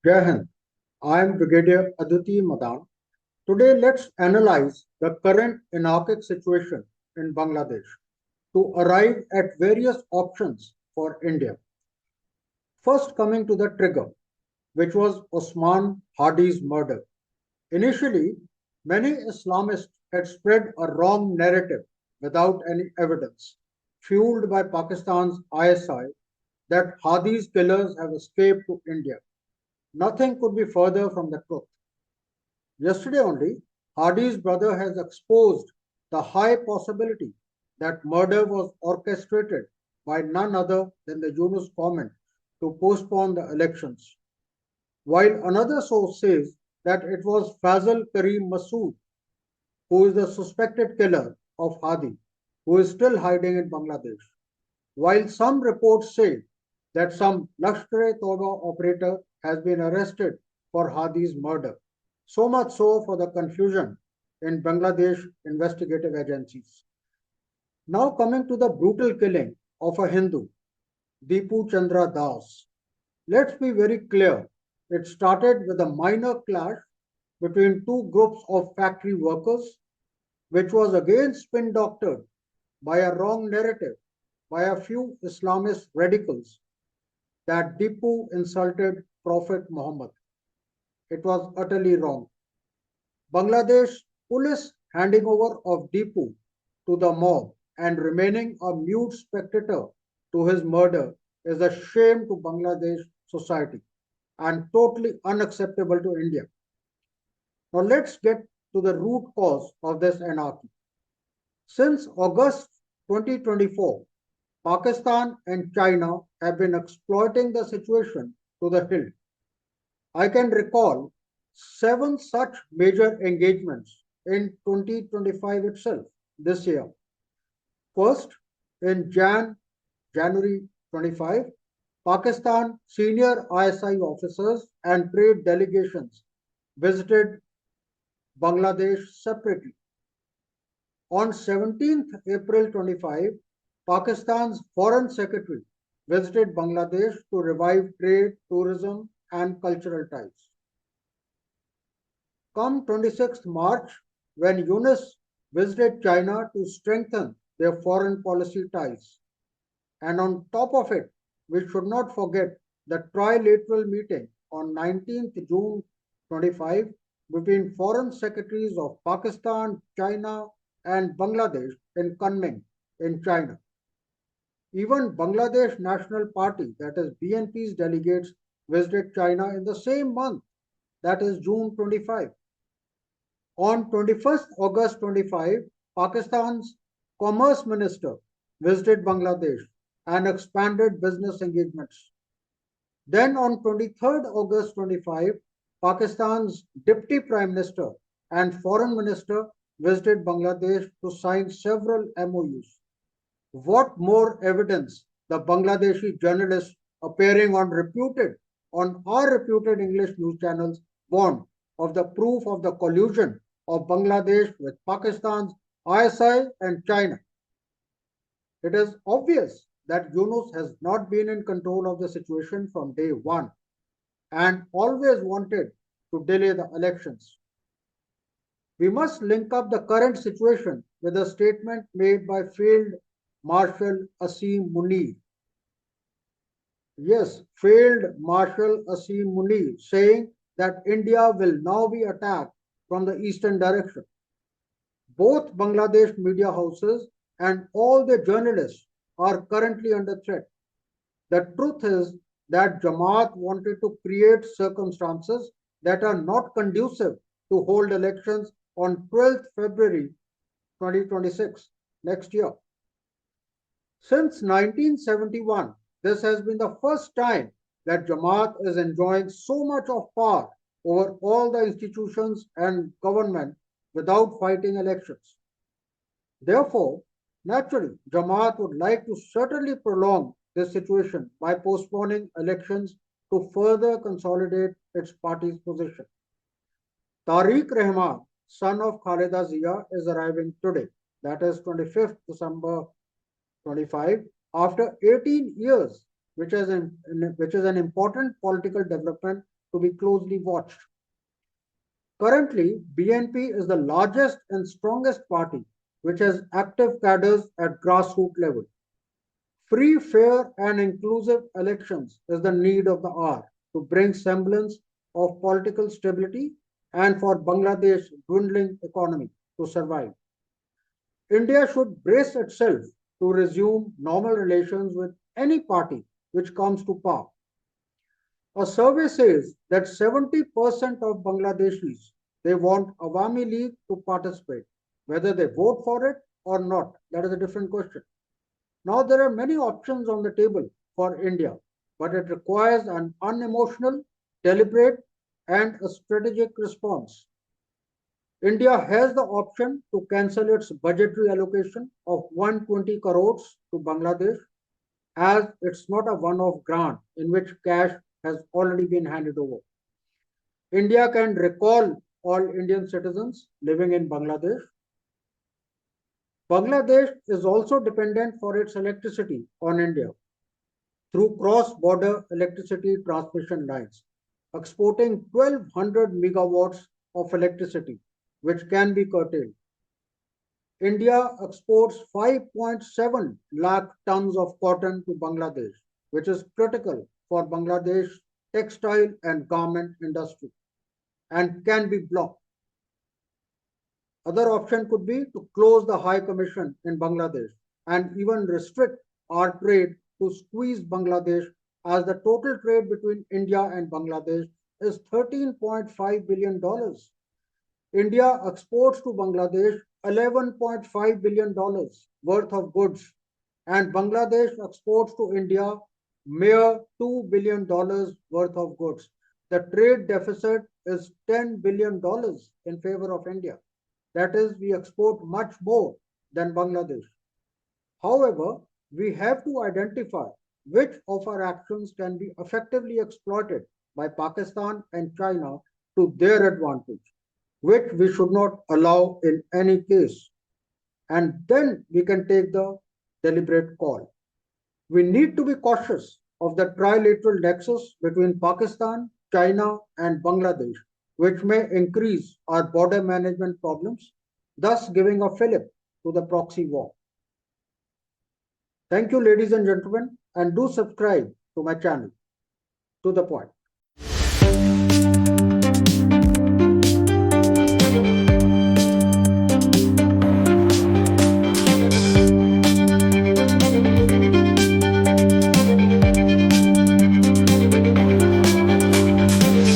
Jai Hind. I am Brigadier Advitya Madan. Today, let's analyze the current anarchic situation in Bangladesh to arrive at various options for India. First, coming to the trigger, which was Osman Hadi's murder. Initially, many Islamists had spread a wrong narrative without any evidence, fueled by Pakistan's ISI, that Hadi's killers have escaped to India. Nothing could be further from the truth. Yesterday only, Hardy's brother has exposed the high possibility that murder was orchestrated by none other than the Yunus government to postpone the elections, while another source says that it was Fazal Karim Masood, who is the suspected killer of Hadi, who is still hiding in Bangladesh. While some reports say that some Lashkar-e-Toba operator has been arrested for Hadi's murder. So much so for the confusion in Bangladesh investigative agencies. Now coming to the brutal killing of a Hindu, Deepu Chandra Das. Let's be very clear. It started with a minor clash between two groups of factory workers, which was again spin doctored by a wrong narrative by a few Islamist radicals that Deepu insulted Prophet Muhammad. It was utterly wrong. Bangladesh police handing over of Deepu to the mob and remaining a mute spectator to his murder is a shame to Bangladesh society and totally unacceptable to India. Now let's get to the root cause of this anarchy. Since August 2024, Pakistan and China have been exploiting the situation to the hilt. I can recall seven such major engagements in 2025 itself, this year. First, in January 25, Pakistan senior ISI officers and trade delegations visited Bangladesh separately. On 17th April 25, Pakistan's Foreign Secretary visited Bangladesh to revive trade, tourism, and cultural ties. Come 26th March, when Yunus visited China to strengthen their foreign policy ties. And on top of it, we should not forget the trilateral meeting on 19th June 25 between foreign secretaries of Pakistan, China, and Bangladesh in Kunming in China. Even Bangladesh National Party, that is BNP's delegates, visited China in the same month, that is June 25. On 21st August 25, Pakistan's Commerce Minister visited Bangladesh and expanded business engagements. Then on 23rd August 25, Pakistan's Deputy Prime Minister and Foreign Minister visited Bangladesh to sign several MOUs. What more evidence the Bangladeshi journalists appearing on our reputed English news channels want of the proof of the collusion of Bangladesh with Pakistan's ISI and China? It is obvious that Yunus has not been in control of the situation from day one and always wanted to delay the elections. We must link up the current situation with a statement made by Field Marshal Asim Munir. Yes, Field Marshal Asim Munir saying that India will now be attacked from the eastern direction. Both Bangladesh media houses and all the journalists are currently under threat. The truth is that Jamaat wanted to create circumstances that are not conducive to hold elections on 12th February 2026, next year. Since 1971, this has been the first time that Jamaat is enjoying so much of power over all the institutions and government without fighting elections. Therefore, naturally, Jamaat would like to certainly prolong this situation by postponing elections to further consolidate its party's position. Tariq Rahman, son of Khaleda Zia, is arriving today, that is 25th December 25, after 18 years, which is an important political development to be closely watched. Currently, BNP is the largest and strongest party which has active cadres at grassroots level. Free, fair, and inclusive elections is the need of the hour to bring semblance of political stability and for Bangladesh's dwindling economy to survive. India should brace itself to resume normal relations with any party which comes to power. A survey says that 70% of Bangladeshis they want Awami League to participate. Whether they vote for it or not, that is a different question. Now there are many options on the table for India, but it requires an unemotional, deliberate, and a strategic response. India has the option to cancel its budgetary allocation of 120 crores to Bangladesh as it's not a one-off grant in which cash has already been handed over. India can recall all Indian citizens living in Bangladesh. Bangladesh is also dependent for its electricity on India through cross-border electricity transmission lines, exporting 1200 megawatts of electricity, which can be curtailed. India exports 5.7 lakh tons of cotton to Bangladesh, which is critical for Bangladesh's textile and garment industry and can be blocked. Other option could be to close the High Commission in Bangladesh and even restrict our trade to squeeze Bangladesh as the total trade between India and Bangladesh is $13.5 billion. India exports to Bangladesh $11.5 billion worth of goods and Bangladesh exports to India mere $2 billion worth of goods. The trade deficit is $10 billion in favor of India. That is, we export much more than Bangladesh. However, we have to identify which of our actions can be effectively exploited by Pakistan and China to their advantage, which we should not allow in any case. And then we can take the deliberate call. We need to be cautious of the trilateral nexus between Pakistan, China, and Bangladesh, which may increase our border management problems, thus giving a fillip to the proxy war. Thank you, ladies and gentlemen, and do subscribe to my channel. To the point.